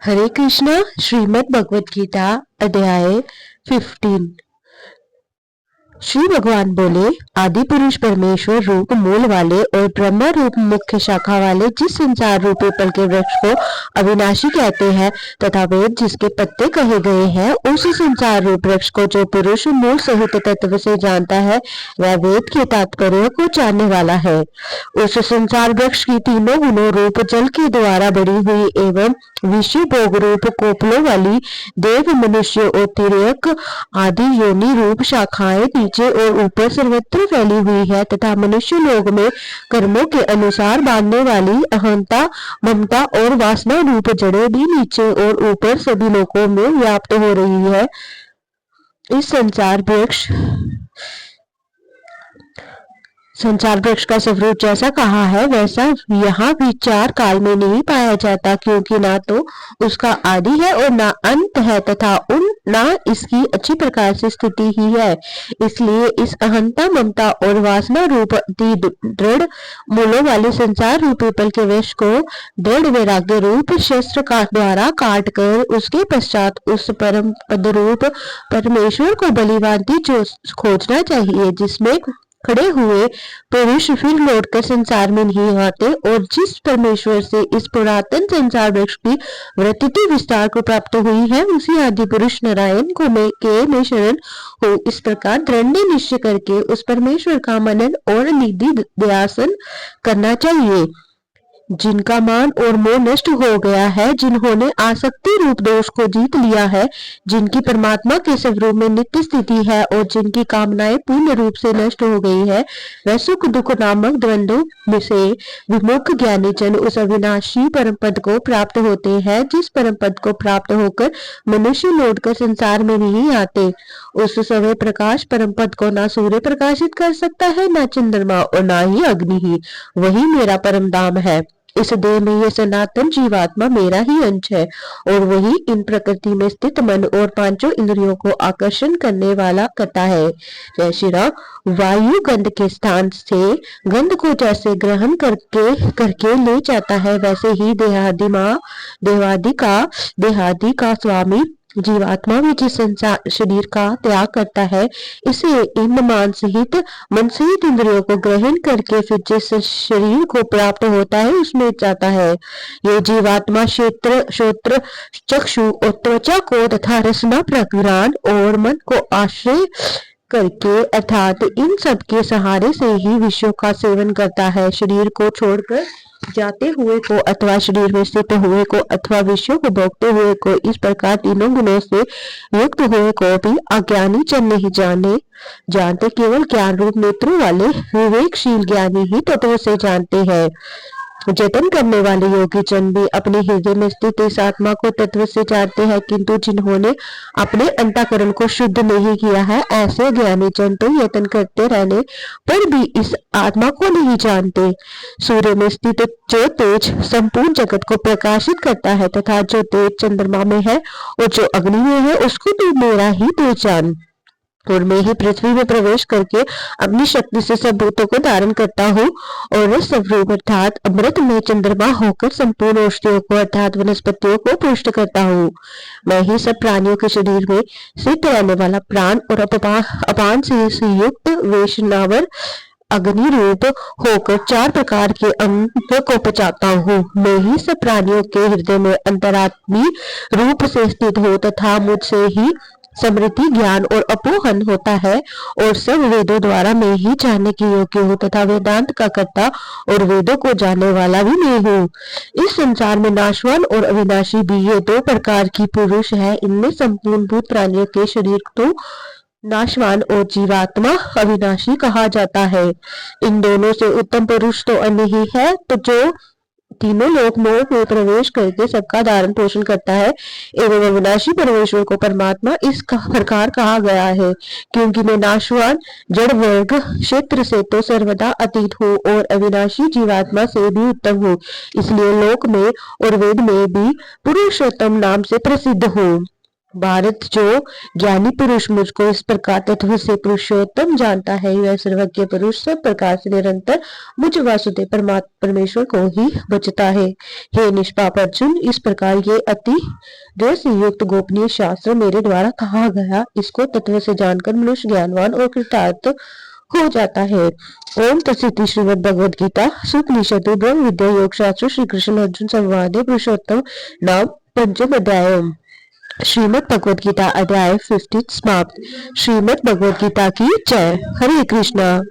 हरे कृष्णा। श्रीमद् भगवत गीता अध्याय 15। श्री भगवान बोले, आदि पुरुष परमेश्वर रूप मूल वाले और ब्रह्मा रूप मुख्य शाखा वाले जिस संसार रूपी पल के वृक्ष को अविनाशी कहते हैं तथा वेद जिसके पत्ते कहे गए हैं, उस संसार रूप वृक्ष को जो पुरुष मूल सहित तत्व से जानता है वह वेद के तात्पर्य को जानने वाला है। उस संसार वृक्ष की तीनों गुणों रूप जल के द्वारा बढ़ी हुई एवं विषय भोग रूप कोपलों वाली देव मनुष्य और तिर्यक आदि योनि रूप शाखाएं नीचे और ऊपर सर्वत्र फैली हुई है तथा मनुष्य लोक में कर्मों के अनुसार बांधने वाली अहंता ममता और वासना रूप जड़ें भी नीचे और ऊपर सभी लोकों में व्याप्त हो रही है। इस संसार वृक्ष का स्वरूप जैसा कहा है वैसा यहाँ भी चार काल में नहीं पाया जाता, क्योंकि ना तो उसका आदि है और ना अंत है तथा ना इसकी अच्छी प्रकार से स्थिति ही है। इसलिए इस अहंता ममता और वासना रूप अति दृढ़ मूलों वाले संसार रूपी पल के वृक्ष को दृढ़ वैराग्य रूप शस्त्र का द्वारा काट कर उसके पश्चात उस परम पद रूप परमेश्वर को बलिभांति खोजना चाहिए, जिसमें खड़े हुए पुरुष फिर लौटकर संसार में नहीं आते और जिस परमेश्वर से इस पुरातन संसार वृक्ष की वृत्ति विस्तार को प्राप्त हुई है, उसी आदि पुरुष नारायण को मैं शरण हूँ। इस प्रकार दृढ़ निश्चय करके उस परमेश्वर का मनन और निधि ध्यान करना चाहिए। जिनका मान और मोह नष्ट हो गया है, जिन्होंने आसक्ति रूप दोष को जीत लिया है, जिनकी परमात्मा के स्वरूप में नित्य स्थिति है और जिनकी कामनाएं पूर्ण रूप से नष्ट हो गई है, वह सुख दुख नामक द्वंद्वों से विमुख ज्ञानी जन उस अविनाशी परम पद को प्राप्त होते हैं, जिस परम पद को प्राप्त होकर मनुष्य लौटकर संसार में नहीं आते। उस समय प्रकाश परम पद को ना सूर्य प्रकाशित कर सकता है, ना चंद्रमा और ना ही अग्नि ही। वही मेरा परम धाम है। इस देह में यह सनातन जीवात्मा मेरा ही अंश है और वही इन प्रकृति में स्थित मन और पांचों इंद्रियों को आकर्षण करने वाला करता है। जय श्री राम। वायु गंध के स्थान से गंध को जैसे ग्रहण करके ले जाता है, वैसे ही देहादि का स्वामी जीवात्मा भी जिस संसार शरीर का त्याग करता है, इसे इन मन सहित इंद्रियों को ग्रहण करके फिर जिस शरीर को प्राप्त होता है उसमें जाता है। ये जीवात्मा श्रोत्र चक्षु और त्वचा को तथा रसना प्रघ्राण और मन को आश्रय करके अर्थात इन सब के सहारे से ही विषयों का सेवन करता है। शरीर को छोड़कर जाते हुए को अथवा शरीर में स्थित हुए को अथवा विषयों को भोगते हुए को, इस प्रकार तीनों गुणों से युक्त हुए को भी अज्ञानी जन नहीं जानते। केवल ज्ञान रूप नेत्रों वाले विवेकशील ज्ञानी ही तत्व से जानते हैं। जतन करने वाले योगी जन भी अपने हृदय में स्थित इस आत्मा को तत्व से जानते हैं, किंतु जिन्होंने अपने अंतःकरण को शुद्ध नहीं किया है, ऐसे ज्ञानी जन तो यत्न करते रहने पर भी इस आत्मा को नहीं जानते। सूर्य में स्थित जो तेज संपूर्ण जगत को प्रकाशित करता है तथा जो तेज चंद्रमा में है और जो अग्नि में है, उसको तो मेरा ही तेज जान और मैं ही पृथ्वी में प्रवेश करके अपनी शक्ति से सब भूतों को धारण करता हूँ और स्वरूप अर्थात अमृत में चंद्रमा होकर संपूर्ण औषधियों को अर्थात वनस्पतियों को पुष्ट करता हूँ। मैं ही सब प्राणियों के शरीर में स्थित रहने वाला प्राण और अपान से युक्त वैष्णवर अग्नि रूप होकर चार प्रकार के अंग को पचाता हूँ। मैं ही सब प्राणियों के हृदय में अंतरात्मी रूप से स्थित हो तथा मुझसे ही समृद्धि ज्ञान और अपोहन होता है और सब वेदों द्वारा मैं ही जानने के योग्य हूँ तथा वेदांत का कर्ता और वेदों को जानने वाला भी मैं हूँ। इस संसार में नाशवान और अविनाशी भी ये दो प्रकार की पुरुष है। इनमें संपूर्ण भूत प्राणियों के शरीर तो नाशवान और जीवात्मा अविनाशी कहा जाता है। इन दोनों से उत्तम पुरुष तो अन्य ही है, तो जो तीनों लोक मोह में प्रवेश करके सबका धारण पोषण करता है एवं अविनाशी परमेश्वर को परमात्मा इस प्रकार कहा गया है, क्योंकि मैं नाशवान जड़ वर्ग क्षेत्र से तो सर्वदा अतीत हूँ और अविनाशी जीवात्मा से भी उत्तम हूँ, इसलिए लोक में और वेद में भी पुरुषोत्तम नाम से प्रसिद्ध हूँ। भारत जो ज्ञानी पुरुष मुझको इस प्रकार तत्व से पुरुषोत्तम जानता है, वह सर्वज्ञ पुरुष सब प्रकार से निरंतर मुझ वासुदेव परमात्मा परमेश्वर को ही बचता है। हे निष्पाप अर्जुन, इस प्रकार ये अति रहस्य युक्त गोपनीय शास्त्र मेरे द्वारा कहा गया, इसको तत्व से जानकर मनुष्य ज्ञानवान और कृतार्थ हो जाता है। ओम तत्सत। श्रीमद् भगवद गीता सुपनिषद ब्रह्म विद्या योग शास्त्र श्री कृष्ण अर्जुन संवाद पुरुषोत्तम नाम पंचम अध्याय। श्रीमद् भगवद गीता अध्याय 50 समाप्त। श्रीमद् भगवद गीता की जय। हरे कृष्णा।